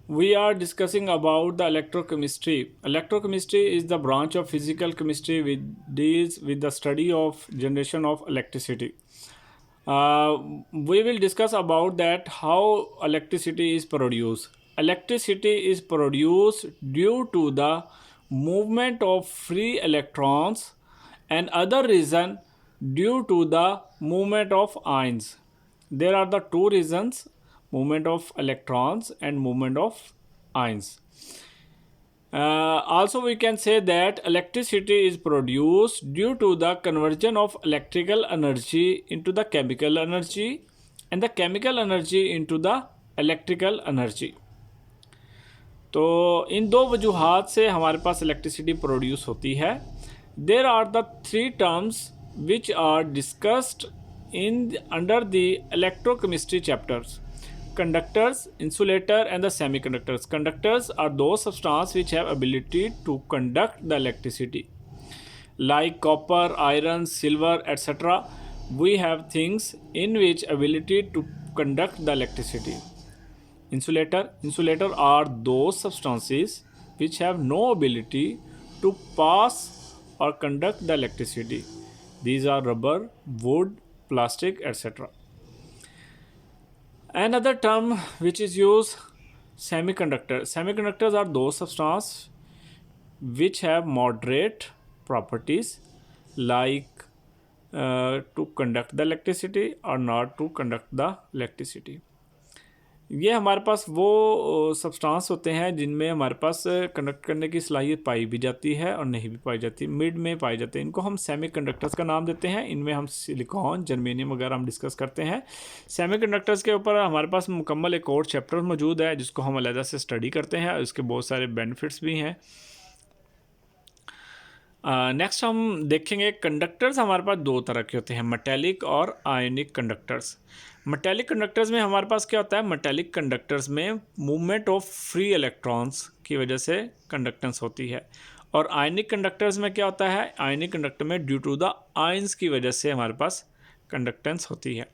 We are discussing about the electrochemistry. Electrochemistry is the branch of physical chemistry which deals with the study of generation of electricity. Uh, we will discuss about that how electricity is produced. Electricity is produced due to the movement of free electrons and other reason due to the movement of ions. There are the two reasons: movement of electrons and movement of ions. Also, we can say that electricity is produced due to the conversion of electrical energy into the chemical energy and the chemical energy into the electrical energy. तो इन दो वजूहात से हमारे पास electricity produce होती है. There are the three terms which are discussed in under the electrochemistry chapters: conductors, insulator and the semiconductors. Conductors are those substances which have ability to conduct the electricity, like copper, iron, silver, etc. We have things in which ability to conduct the electricity. Insulator are those substances which have no ability to pass or conduct the electricity. These are rubber, wood, plastic, etc. Another term which is used: semiconductor. Semiconductors are those substances which have moderate properties, like to conduct the electricity or not to conduct the electricity. ये हमारे पास वो substance होते हैं जिनमें हमारे पास conduct करने की सलाहियत पाई भी जाती है और नहीं भी पाई जाती, मिड में पाई जाती है. इनको हम सेमीकंडक्टर्स का नाम देते हैं. इनमें हम सिलिकॉन, जर्मेनियम वगैरह हम डिस्कस करते हैं. सेमीकंडक्टर्स के ऊपर हमारे पास मुकम्मल एक और चैप्टर मौजूद है जिसको हम अलग से स्टडी करते हैं और इसके बहुत सारे बेनिफिट्स भी हैं. नेक्स्ट हम देखेंगे कंडक्टर्स. हमारे पास दो तरह के होते हैं: मेटेलिक और आयनिक कंडक्टर्स. मेटेलिक कंडक्टर्स में हमारे पास क्या होता है? मेटेलिक कंडक्टर्स में मूवमेंट ऑफ फ्री इलेक्ट्रॉन्स की वजह से कंडक्टेंस होती है. और आयनिक कंडक्टर्स में क्या होता है? आयनिक कंडक्टर में ड्यू टू द आयंस की वजह से हमारे पास कंडक्टेंस होती है.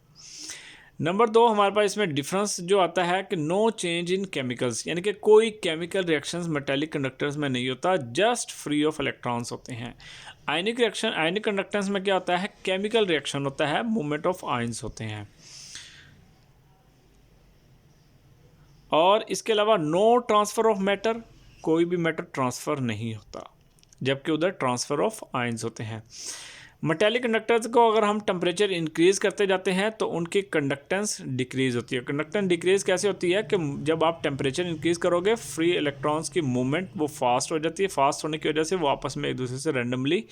नंबर 2, हमारे पास इसमें डिफरेंस जो आता है कि नो चेंज इन केमिकल्स, यानी कि कोई केमिकल रिएक्शंस मेटेलिक कंडक्टर्स में नहीं होता, जस्ट फ्री ऑफ इलेक्ट्रॉन्स होते हैं. आयनिक कंडक्टेंस में क्या होता है? केमिकल रिएक्शन होता है, मूवमेंट ऑफ आयंस होते हैं. और इसके अलावा नो ट्रांसफ़र ऑफ मैटर, कोई भी मैटर ट्रांसफ़र नहीं होता, जबकि उधर ट्रांसफ़र ऑफ आयंस होते हैं. मेटेलिक कंडक्टर्स को अगर हम टेम्परेचर इंक्रीज़ करते जाते हैं तो उनकी कंडक्टेंस डिक्रीज़ होती है. कंडक्टेंस डिक्रीज़ कैसे होती है कि जब आप टेम्परेचर इंक्रीज़ करोगे, फ्री इलेक्ट्रॉन्स की मूवमेंट वो फास्ट हो जाती है. फास्ट होने की वजह से वो आपस में एक दूसरे से रैंडमली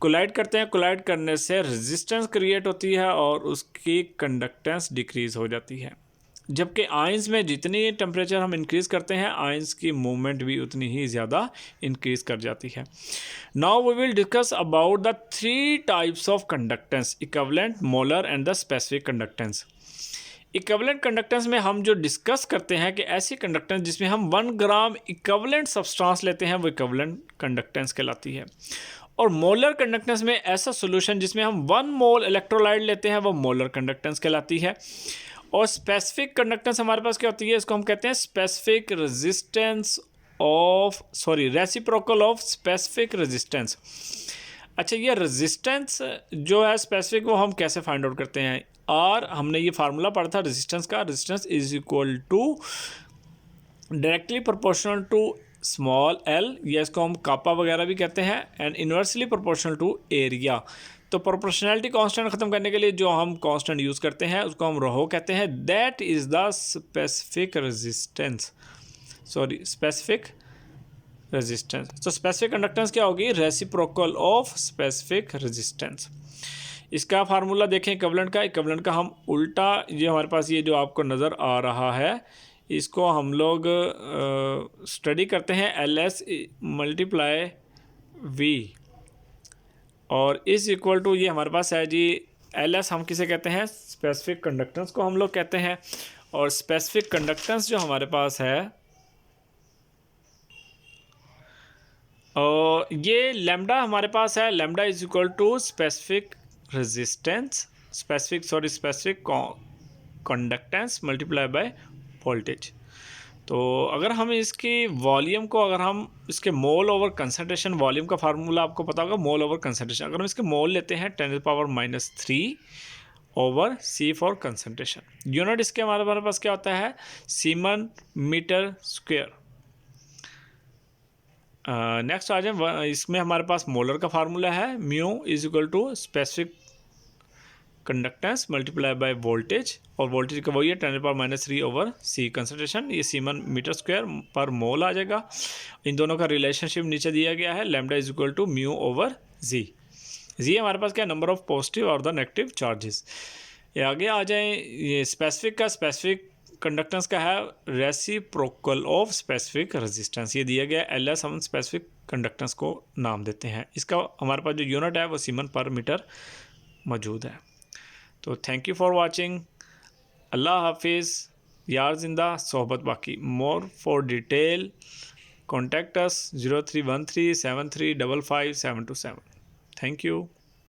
कोलाइड करते हैं. कोलाइड करने से रेजिस्टेंस क्रिएट होती है और उसकी कंडक्टेंस डिक्रीज़ हो जाती है. जबकि आयंस में जितनी टेम्परेचर हम इंक्रीज़ करते हैं, आयंस की मूवमेंट भी उतनी ही ज़्यादा इंक्रीज़ कर जाती है. Now we will discuss about the three types of conductance: equivalent, molar and the specific conductance. Equivalent conductance में हम जो डिस्कस करते हैं कि ऐसी कंडक्टेंस जिसमें हम 1 ग्राम इक्विवेलेंट सब्सटेंस लेते हैं, वो इक्विवेलेंट कंडक्टेंस कहलाती है. और मोलर कंडक्टेंस में ऐसा सॉल्यूशन जिसमें हम 1 मोल इलेक्ट्रोलाइट लेते हैं, वो मोलर कंडक्टेंस कहलाती है. और स्पेसिफिक कंडक्टेंस हमारे पास क्या होती है? इसको हम कहते हैं specific resistance of reciprocal of specific resistance. अच्छा, ये रेजिस्टेंस जो है स्पेसिफिक, वो हम कैसे फाइंड आउट करते हैं? और हमने ये फार्मूला पढ़ा था रेजिस्टेंस का. Resistance is equal to directly proportional to small l, या इसको हम कापा वगैरह भी कहते हैं, and inversely proportional to area. तो प्रोपोर्शनैलिटी कांस्टेंट ख़त्म करने के लिए जो हम कांस्टेंट यूज़ करते हैं उसको हम रोहो कहते हैं. That is the specific resistance, specific resistance. तो स्पेसिफिक कंडक्टेंस क्या होगी? Reciprocal of specific resistance. इसका फार्मूला देखें इक्विवेलेंट का. इक्विवेलेंट का हम उल्टा, ये हमारे पास ये जो आपको नज़र आ रहा है, इसको हम लोग स्टडी करते हैं LS मल्टीप्लाई V, और इस इक्वल टू ये हमारे पास है जी LS. हम किसे कहते हैं? स्पेसिफिक कंडक्टेंस को हम लोग कहते हैं. और स्पेसिफिक कंडक्टेंस जो हमारे पास है, और ये लैम्डा हमारे पास है. Lambda is equal to specific resistance, specific conductance multiply by voltage. तो अगर हम इसकी वॉल्यूम को, अगर हम इसके मोल ओवर कंसनट्रेशन, वॉल्यूम का फार्मूला आपको पता होगा, मोल ओवर कंसनट्रेशन, अगर हम इसके मोल लेते हैं 10⁻³ over C for concentration, unit इसके हमारे पास क्या होता है, सीमन मीटर स्क्वायर। नेक्स्ट आ जाए, इसमें हमारे पास मोलर का फार्मूला है, mu is equal to specific conductance multiply by voltage, और वोल्टेज का वही है 10⁻³ ओवर C कंसनट्रेशन, ये सीमन मीटर स्क्वायर पर मोल आ जाएगा। इन दोनों का रिलेशनशिप नीचे दिया गया है, lambda is equal to mu over G. G हमारे पास क्या, नंबर ऑफ पॉजिटिव और द नेगेटिव चार्जेस। ये आगे आ जाए, ये स्पेसिफिक का, स्पेसिफिक कंडक्टेंस का है रेसिप्रोकल ऑफ स्पेसिफिक रेजिस्टेंस, ये दिया गया LS, हम स्पेसिफिक कंडक्टेंस को नाम देते हैं। इसका हमारे पास जो यूनिट है वो सीमन पर मीटर मौजूद है। तो थैंक यू फॉर वाचिंग, अल्लाह हाफिज़, यार जिंदा सोहबत बाकी। More for detail contact us 031373555727। Thank you.